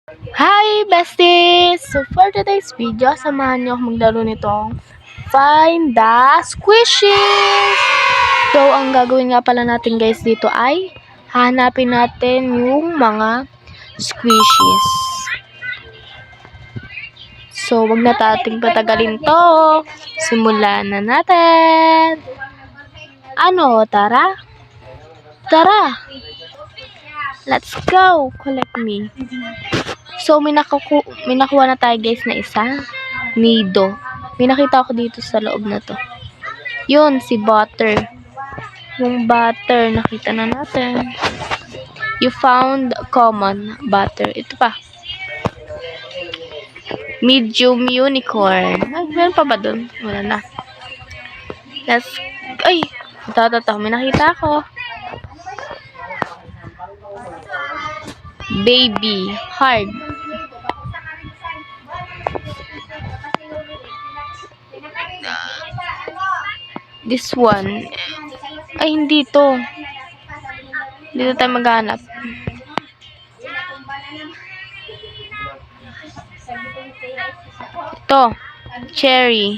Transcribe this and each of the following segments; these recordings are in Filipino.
Hi, besties! So, for today's video, samahan niyo ako maglaro nitong Find the Squishies! So, ang gagawin nga pala natin guys dito ay hanapin natin yung mga squishies. So, wag na tating patagalin to. Simulan na natin! Ano? Tara? Tara! Let's go! Collect me. So, may nakuha na tayo guys na isa. Nido. May nakita ako dito sa loob na to. Yun, si Butter. Yung Butter, nakita na natin. You found common Butter. Ito pa. Medium Unicorn. Ay, meron pa ba dun? Wala na. Ay, ito. May nakita ako. Baby. Hard. This one. Ay, hindi to. Dito tayo maghanap. Ito. Cherry.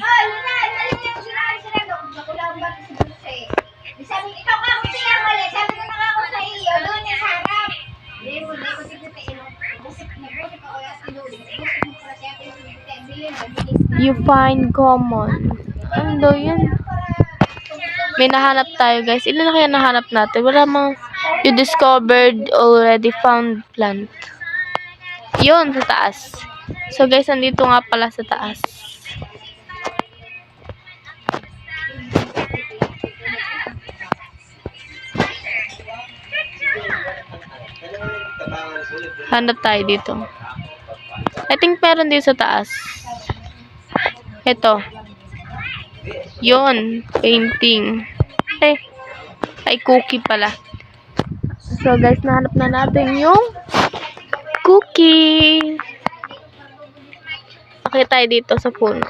You find common. Ano yun? May nahanap tayo guys. Ilan na kaya nahanap natin? Wala mang you discovered already found plant. Yun, sa taas. So guys, nandito nga pala sa taas. Hanap tayo dito. I think meron din sa taas. Ito. Yun. Painting. Ay, cookie pala. So, guys, nahanap na natin yung cookie. Okay tayo dito sa puno.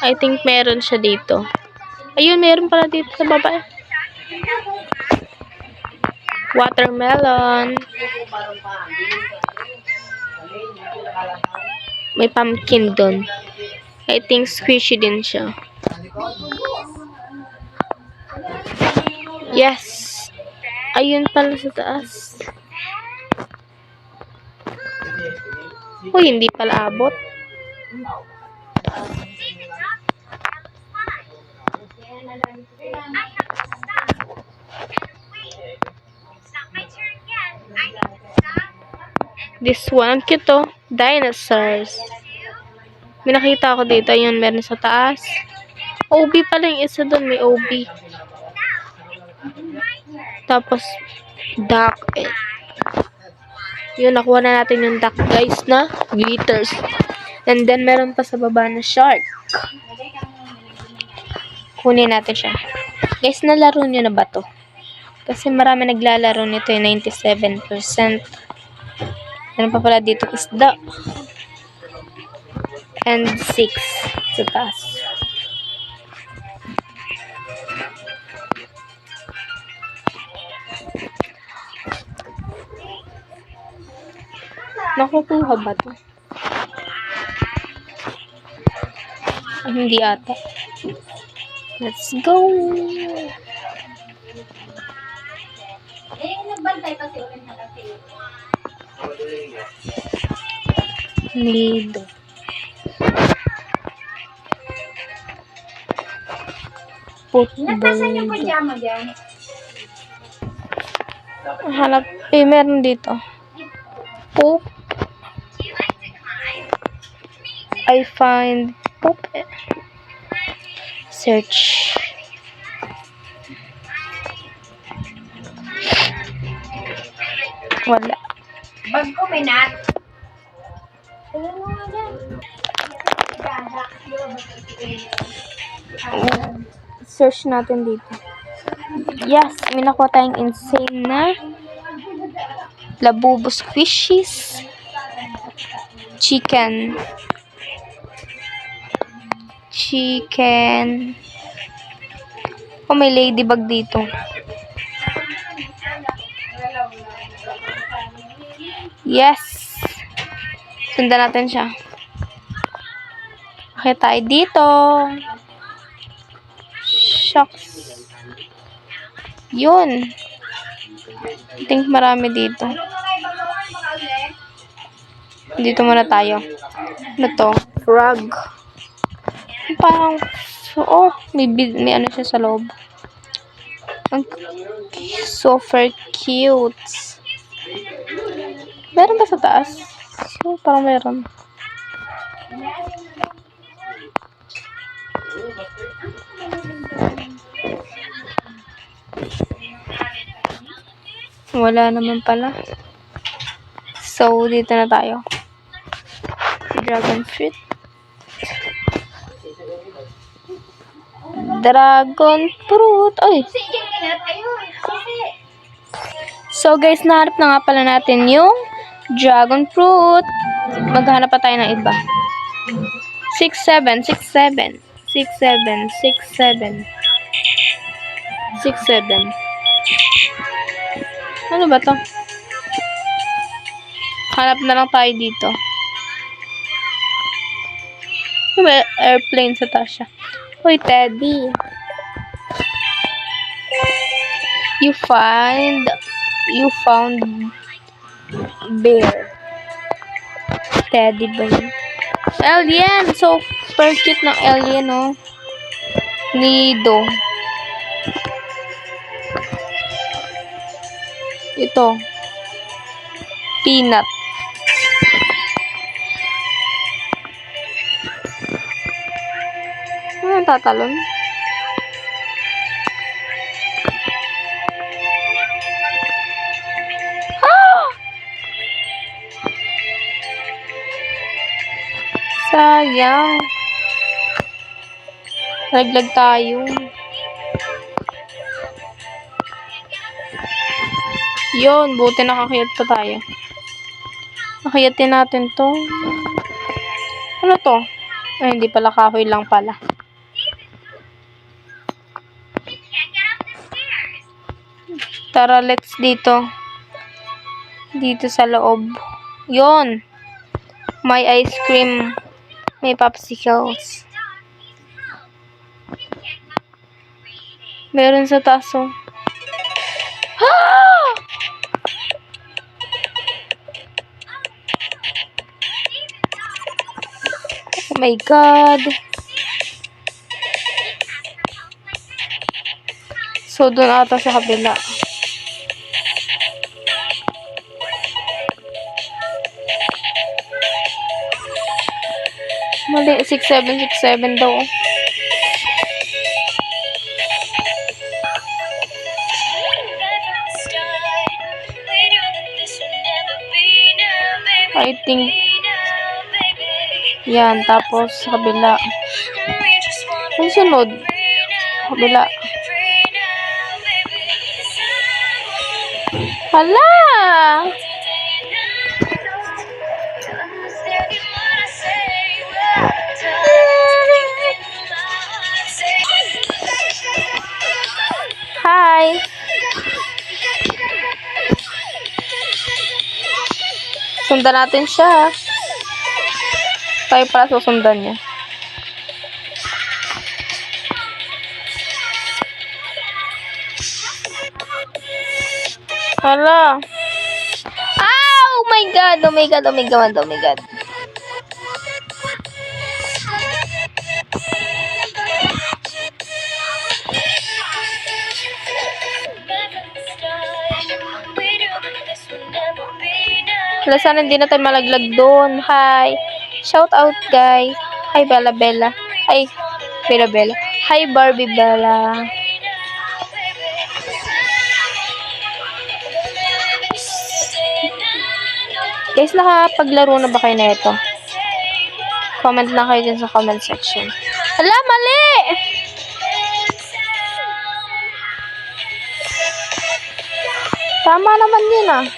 I think meron siya dito. Ayun, meron pala dito sa baba. Watermelon. May pumpkin doon. I think squishy din siya. Yes. Ayun pala sa taas. Uy, hindi pala abot. This one, cute to. Dinosaurs. May nakita ako dito. Ayun, meron sa taas. OB pala yung isa doon. May OB. Tapos, duck. Yun, nakuha na natin yung duck, guys, na glitters. And then, meron pa sa baba na shark. Kunin natin siya. Guys, nalaro nyo na ba to? Kasi marami naglalaro nito, 97%. Meron pa pala dito isda. And 6 sa taas. Nakukuha ba to? Hindi ata. Let's go! Nido. Nasaan yung pajama dyan? Hanap. Meron dito. Poop. I find poop. Search. Wala. Bag ko may nat. Search natin dito. Yes, may nakuha tayong insane na Labubu squishies. Chicken. Oh, may ladybug dito. Yes. Sundan natin siya. Okay, tayo dito. Shucks. Yun. I think marami dito. Dito muna tayo. Ano to? Rug. Parang, oh, may ano siya sa loob. Ang super cute. Meron ba sa taas? So, parang meron. Wala naman pala. So, dito na tayo. Dragon fruit. Dragon fruit. Ay! So, guys, nahanap na nga pala natin yung dragon fruit. Maghanap pa tayo ng iba. 6, 7, 6, 7. 6, 7, 6, 7. 6, 7. Ano ba to? Hanap na lang tayo dito. May airplane sa taas siya. Uy, Teddy. You found bear. Teddy ba yun? Alien! So, super cute ng alien, oh. Nido. Ito. Peanut. Ano yung tatalon? Ah! Sayang. Laglag tayo. Yun, buti nakakayat pa tayo. Nakayatin natin to. Ano to? Ay, hindi pala, kahoy lang pala. Tara, let's dito. Dito sa loob. Yun. May ice cream. May popsicles. Meron sa taas, oh. Ah! Oh my God. So, doon ata sa kabila. Mali, 6767 daw. I think yan, tapos sa kabila. Ang sunod? Kabila. Hala! Hi! Sundan natin siya. Tayo pala susundan niya. Hala! Ah! Oh my God! Oh my God! Oh my God! Oh my God! Wala, sana hindi na tayo malaglag doon. Hi! Shout out, guys. Hi, Bella Bella. Hi, Bella Bella. Hi, Barbie Bella. Guys, nakapaglaro na ba kayo na ito? Comment lang kayo dyan sa comment section. Hala, mali! Tama naman yun, ah.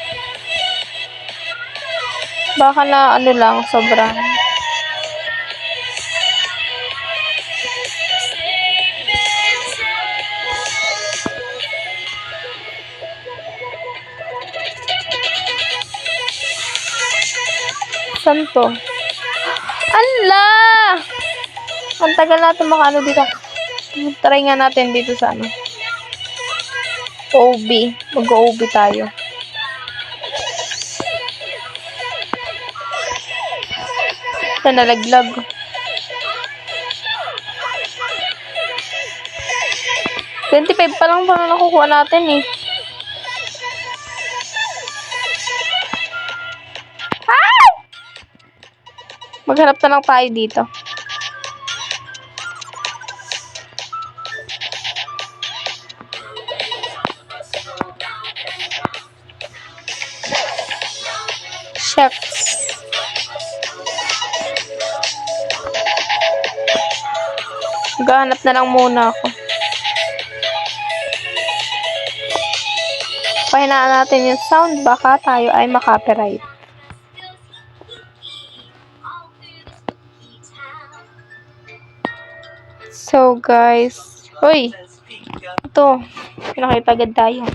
Baka na ano lang, sobrang. Saan to? Ala! Ang tagal natin makaano dito. Try nga natin dito sa ano. OB. Mag-OB tayo. Ito nalaglag. $25 pa lang pala nakukuha natin eh. Ah! Maghanap na lang tayo dito. Chefs. Maghanap na lang muna ako. Pahinaan natin yung sound, baka tayo ay makapiright. So guys, uy, ito, pinakita agad tayo.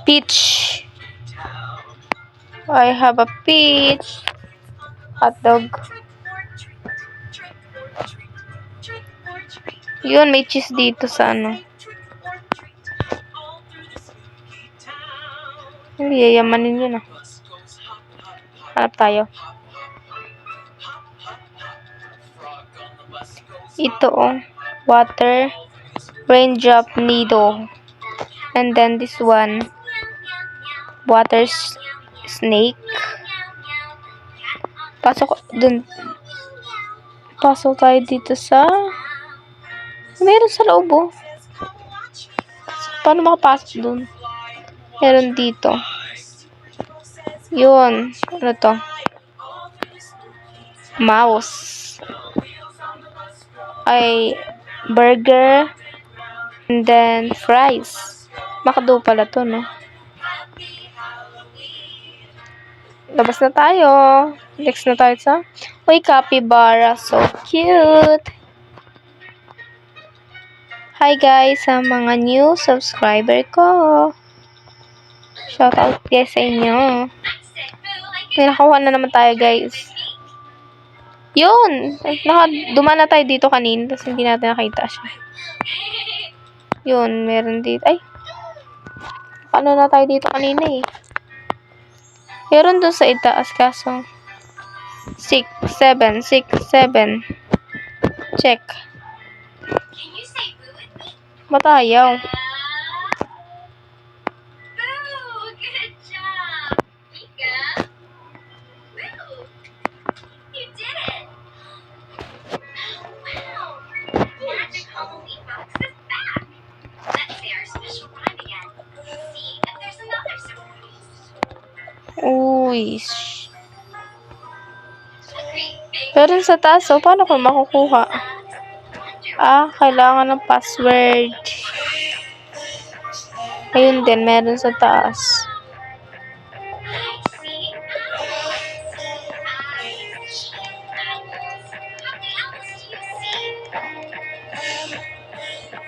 Peach. I have a peach. Hot dog. Yun, may cheese dito sa ano. Yayamanin yun ah. Hanap tayo. Ito oh. Water. Raindrop needle. And then this one. Water snake. Pasok dun. Pasok tayo dito sa... Meron sa loob oh. Paano makapasok dun? Meron dito. Yun. Ano to? Mouse. Ay, burger. And then, fries. Makdo pala to, no? Labas na tayo. Next na tayo sa... Uy, capybara. So cute. Hi guys, sa mga new subscriber ko. Shoutout guys sa inyo. May nakakuha na naman tayo guys. Yun! Dumaan na tayo dito kanina, tapos hindi natin nakita siya. Yun, meron dito. Ay! Paano na tayo dito kanina eh. Meron doon sa itaas kaso. 6, 7, 6, 7. Check. Matayaw. Good job, Mika. Woo! You did it. Wow. Magic Halloween box is back. Let's say our special rhyme again. See if there's another surprise. Uy. Agree. Pero sa taas, oh, paano ko makukuha? Ah, kailangan ng password. Ayun din, meron sa taas.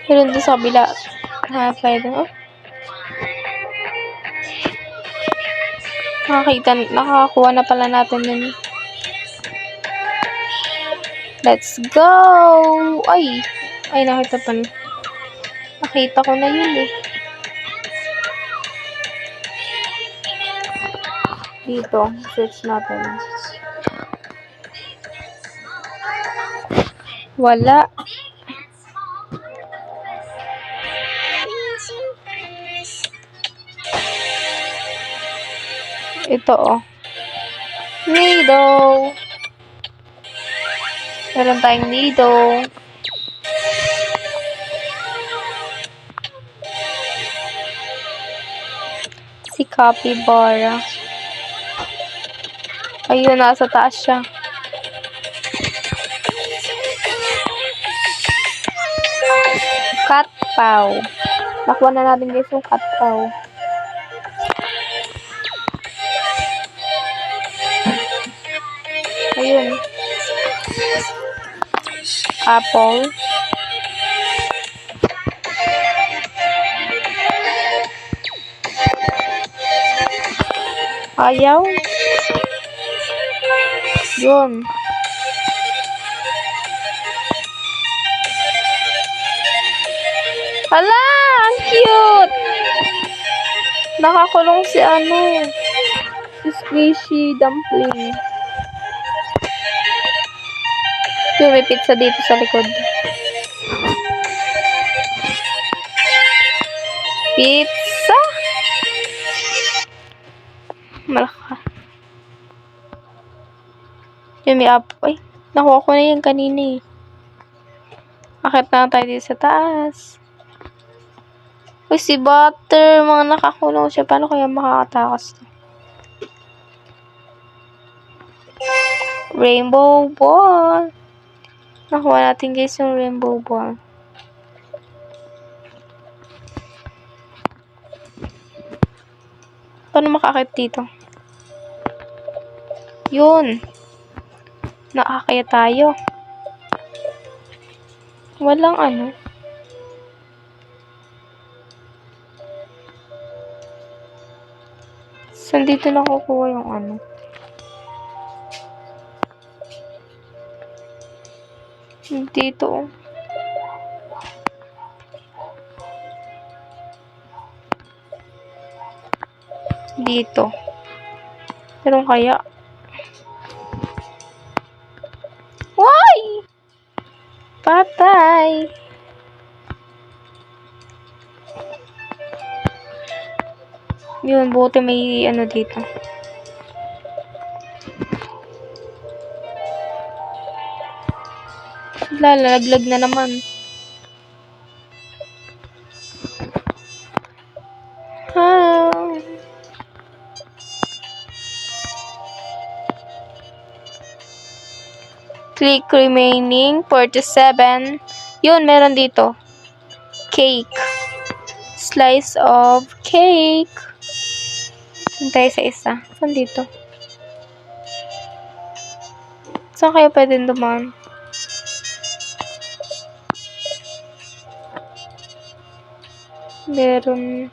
Meron din sa kabila. Nakakita doon. Oh. Nakakakuha na pala natin din. Let's go! Ay! Ay, nakita pa na. Nakita ko na yun eh. Dito, search natin. Wala. Ito oh. Needle. Meron tayong needle. Si capybara. Ayun, nasa taas siya. Cat paw. Nakuha na natin guys yung cat paw. Ayun. Apple. Ayaw. Yun. Hala! Ang cute! Nakakulong si si squishy dumpling. Yung may pizza dito sa likod. Pizza? Malaka. Yung may ay, nakuha ko na yan kanina eh. Akit na tayo dito sa taas. Uy, si Butter, mga nakakulong siya. Paano kaya makakatakas to? Rainbow ball. Nakuha natin guys yung rainbow ball. Paano makakit dito? Yun. Nakakaya tayo. Walang Saan dito nakukuha yung Dito. Dito. Pero kaya? Why? Patay. Yun, buti may dito. Lalaglag na naman. Click remaining 47. Yun, meron dito. Cake. Slice of cake. Hintay sa isa. Saan dito? Saan kayo pwedeng dumaan? Meron.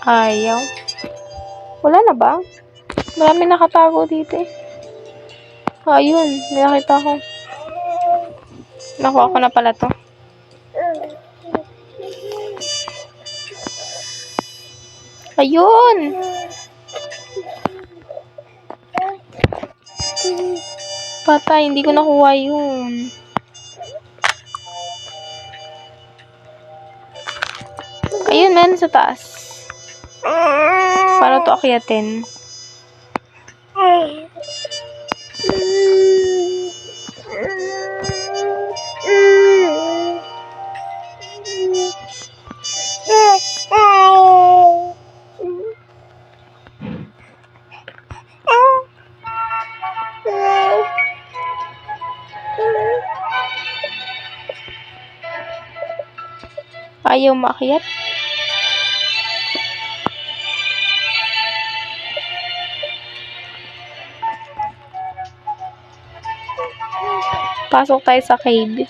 Ayaw. Wala na ba? Marami nakatago dito eh. Ayun, may nakita ko. Nakuha ko na pala to. Ayun! Patay, hindi ko nakuha yun. Ayun, meron sa taas. Paano to akyatin? Ayaw maakyat? Pasok tayo sa cave.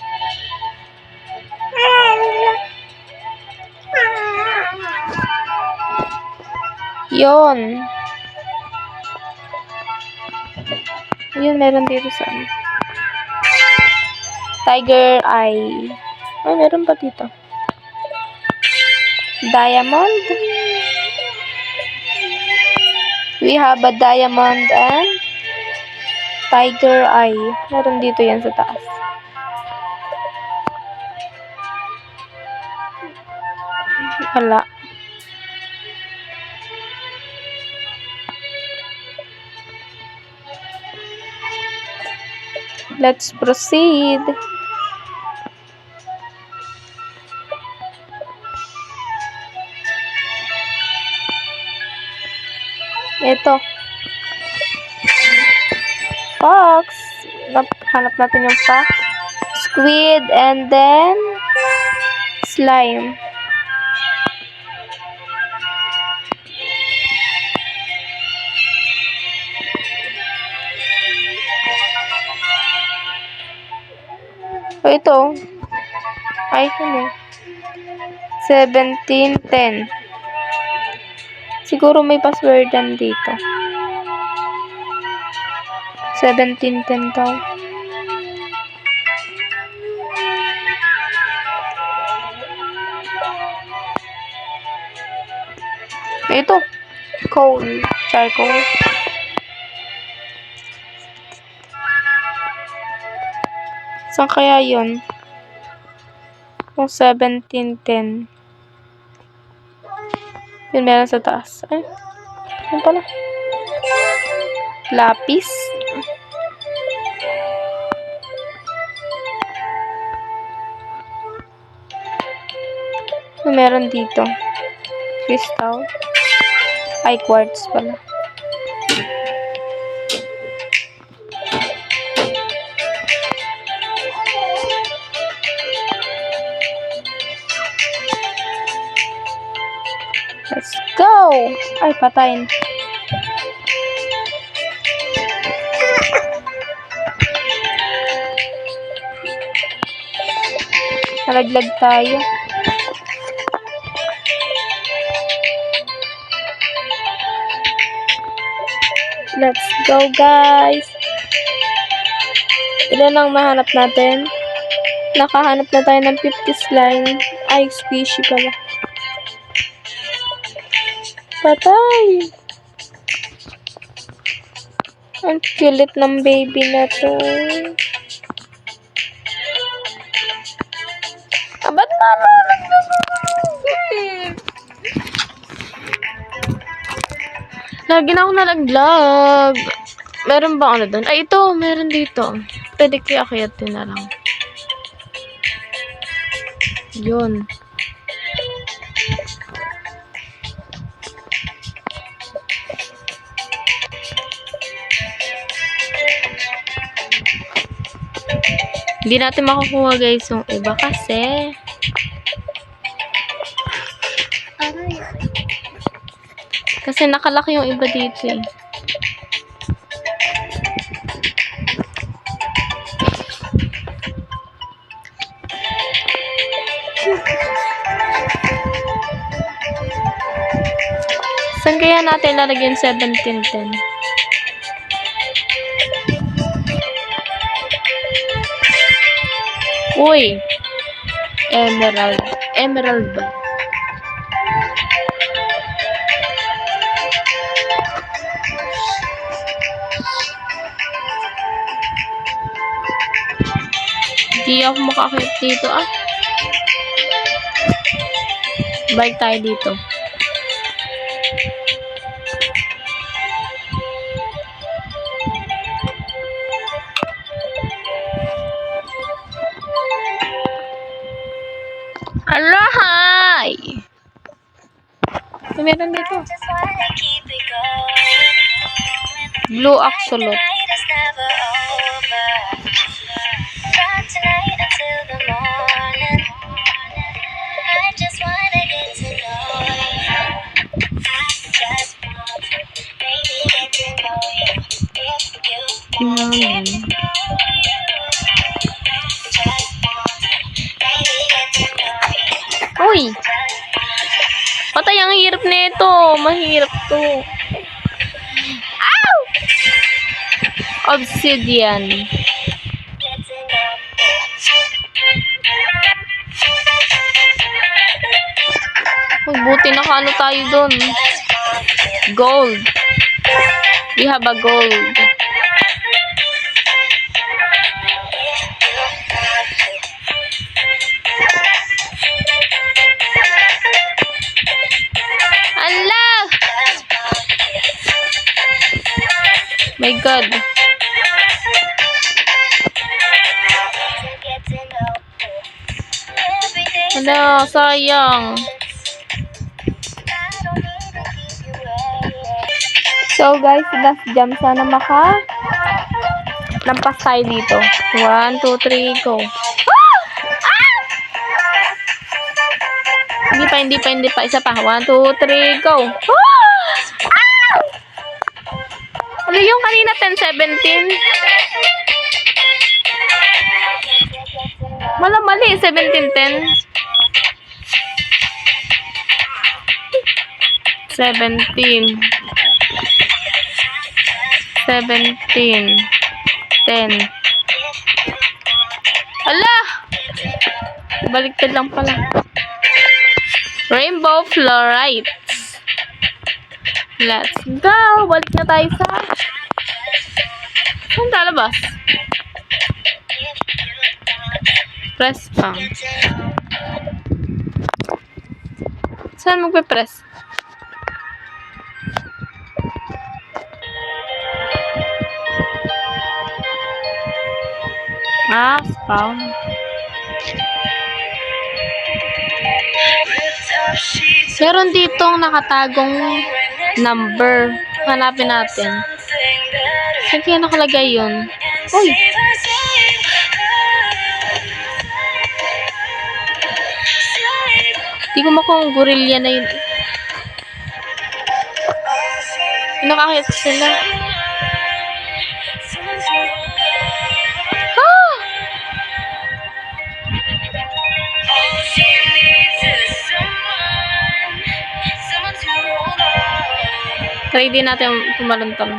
Yun. Yun, meron dito sa Tiger Eye. Ay, meron pa dito. Diamond. We have a diamond and Tiger Eye. Meron dito yan sa taas. Wala. Let's proceed. Ito. Fox. Hanap natin yung fox. Squid and then slime. O, ito. Ay, ano? 1710. Siguro may passwordan dito. 1710 daw. Ito. Coal. Charcoal. Saan kaya yun? Yung 1710. Yun meron sa taas. Ay. Yun pala. Lapis. Yung meron dito. Crystal. Ay, quartz pala. Let's go! Ay, patayin. Nalaglag tayo. Let's go, guys! Ilan ang mahanap natin? Nakahanap na tayo ng 50 slime. Ay, squishy pala. Patay! Ang cute ng baby na to. Ba't nalaglag na to? Lagi na ako nalaglag. Meron ba ano doon? Ay, ito. Meron dito. Pwede kaya akiyatin na lang. Yun. Hindi natin makukuha guys yung iba kasi nakalaki yung iba dito eh. Saan kaya natin lalagyan 1710? Uy! Emerald. Emerald ba? Hindi ako makakit dito ah. Balik tayo dito. Alahay! Meron dito. Blue axolot. Uy! Patay, ang hirap nito. Mahirap to. Ow! Obsidian. Uy, buti nakaano tayo dun. Gold. We have a gold. Allah! My God. Ala, sayang. So guys, last jump. Sana lampas tayo dito. 1, 2, 3, go. Hindi pa. Isa pa. 1, 2, 3, go. Ano yung kanina 10, 17? 1710? 17. 17. 10. Hala! Baliktad lang pala. Rainbow Florites. Let's go! Balik na tayo sa... Saan talabas? Press pa. Saan magpe-press? Spawn. Meron ditong nakatagong number. Hanapin natin. Saan kaya nakalagay yun? Uy! Di ko makuha ang gorilla na yun. Nakakita sila. Ah! Try din natin tumaluntam.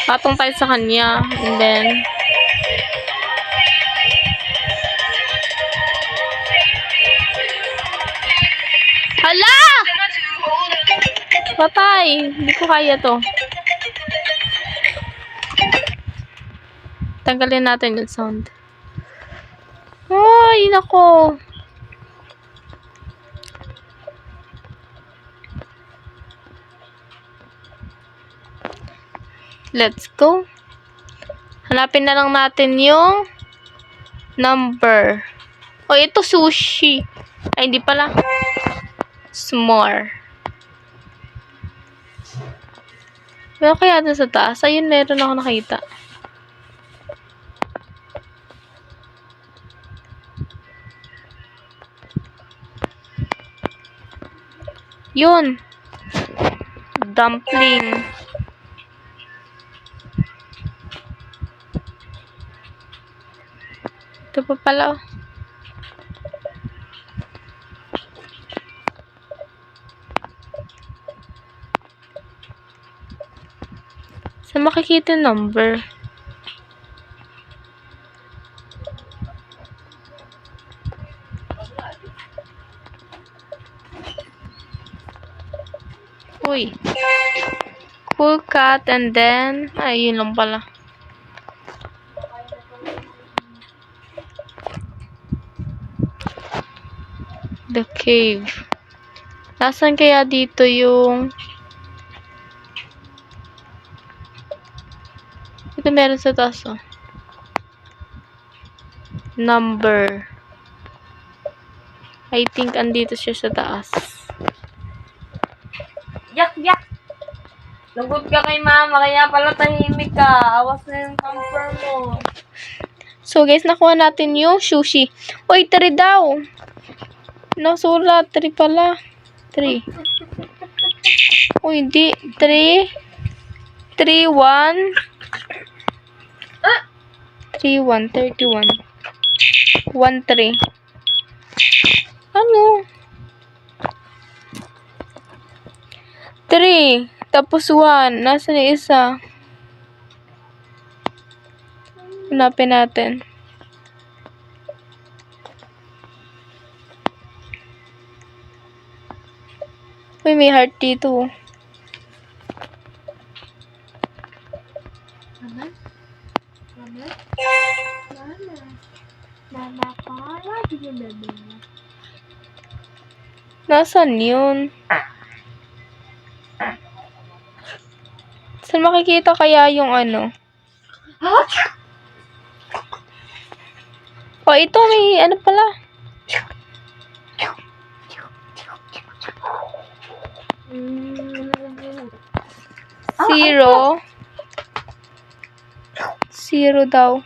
Patong tayo sa kanya. And then... Hala! Patay! Hindi ko kaya to. Tanggalin natin yung sound. Ay, nako. Let's go. Hanapin na lang natin yung number. Oh, ito sushi. Ay, hindi pala. S'more. Pero kaya dun sa taas. Ayun, meron ako nakita. Yun. Dumpling. Ito pa pala. Oh. Saan makikita number? Uy. Cool cat and then, ay, yun lang pala. The cave. Nasaan kaya dito yung... Ito meron sa taas, oh. Number. I think andito siya sa taas. Yak, yak! Lagot ka kay mama, kaya pala tahimik ka. Awas na yung camper mo. So guys, nakuha natin yung sushi. Uy, 3 daw. Nasulat, 3 pala. 3. Uy, hindi. 3. 3, 1. 3, 1, 31. 1, 3. Ano? 3. Tapos 1. Nasaan yung isa? Hanapin natin. Uy, may heart dito. Mama? Mama? Mama? Mama ka? What did you do? Nasaan yun? Saan makikita kaya yung ano? Oh, ito may ano pala. Zero. 0 daw.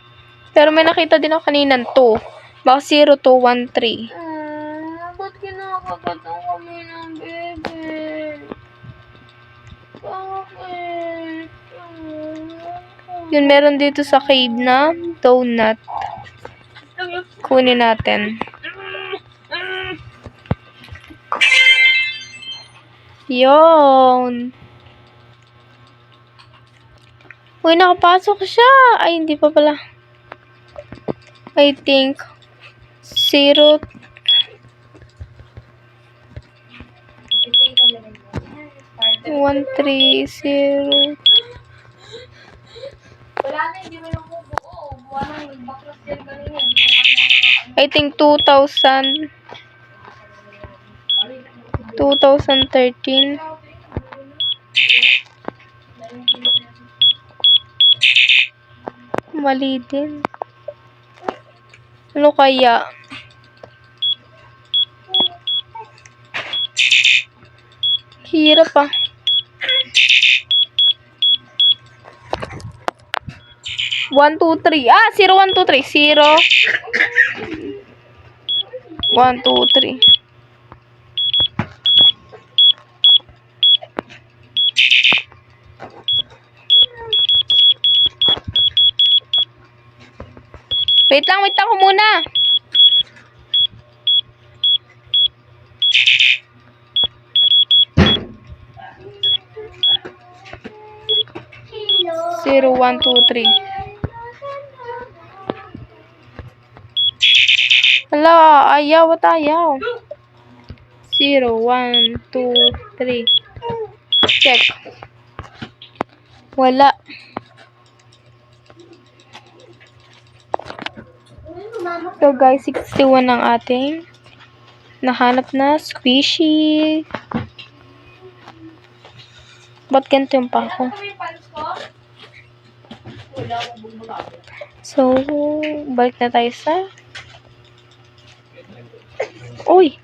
Pero may nakita din ako kanina 2. Baka 0, 2, 1, 3. Ba't kinakagatang kami ng bebe? Bakit? Yun, meron dito sa cave na donut. Kunin natin. Yun. Uy, nakapasok siya. Ay, hindi pa pala. I think 0. 130. Wala na, hindi mo yung bubuo. Buwan na yung baklas din kanina. I think 2000. 2013. Mali din. Ano kaya? Hirap ah. One, two, three. 0, 1, 2, 3. 0. 1, 2, 3. Wait lang ko muna. Zero, 1, 2, 3. Hala, ayaw. 0, 1, 2, 3. Check. Wala. So guys, 61 ang ating nahanap na squishy. Ba't ganito yung pa ako? So, balik na tayo sa... Uy!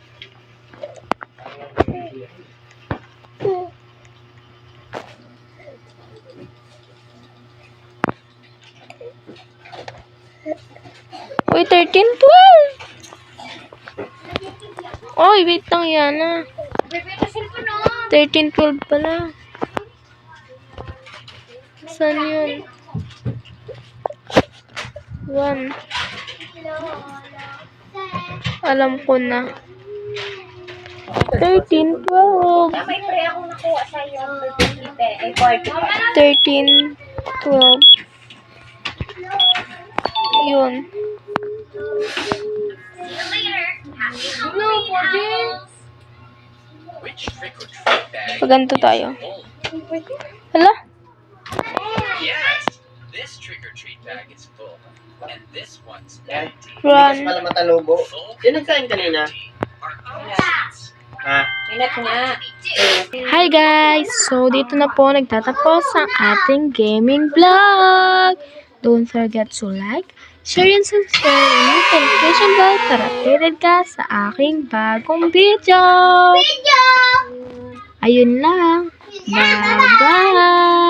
Uy, 13, 12! Uy, wait lang yan ah. 13, 12 pala. Saan yun? 1. Alam ko na. 13, 12. May pre ako nakuha sa'yo. 13, 12. Yun. No, Pojin! Which trick or treat bag Paganto tayo. is full? Hala? Yes, this trick or treat bag is full, and this one's empty. Run. Pala matalubo. Full Sino nagsahin kanina? are opposites. Ha? Inat nga. Hi guys! So, dito na po nagtatapos ang ating gaming vlog. Don't forget to like, share, and subscribe and hit the notification bell para updated ka sa aking bagong video. Ayun lang. Bye-bye!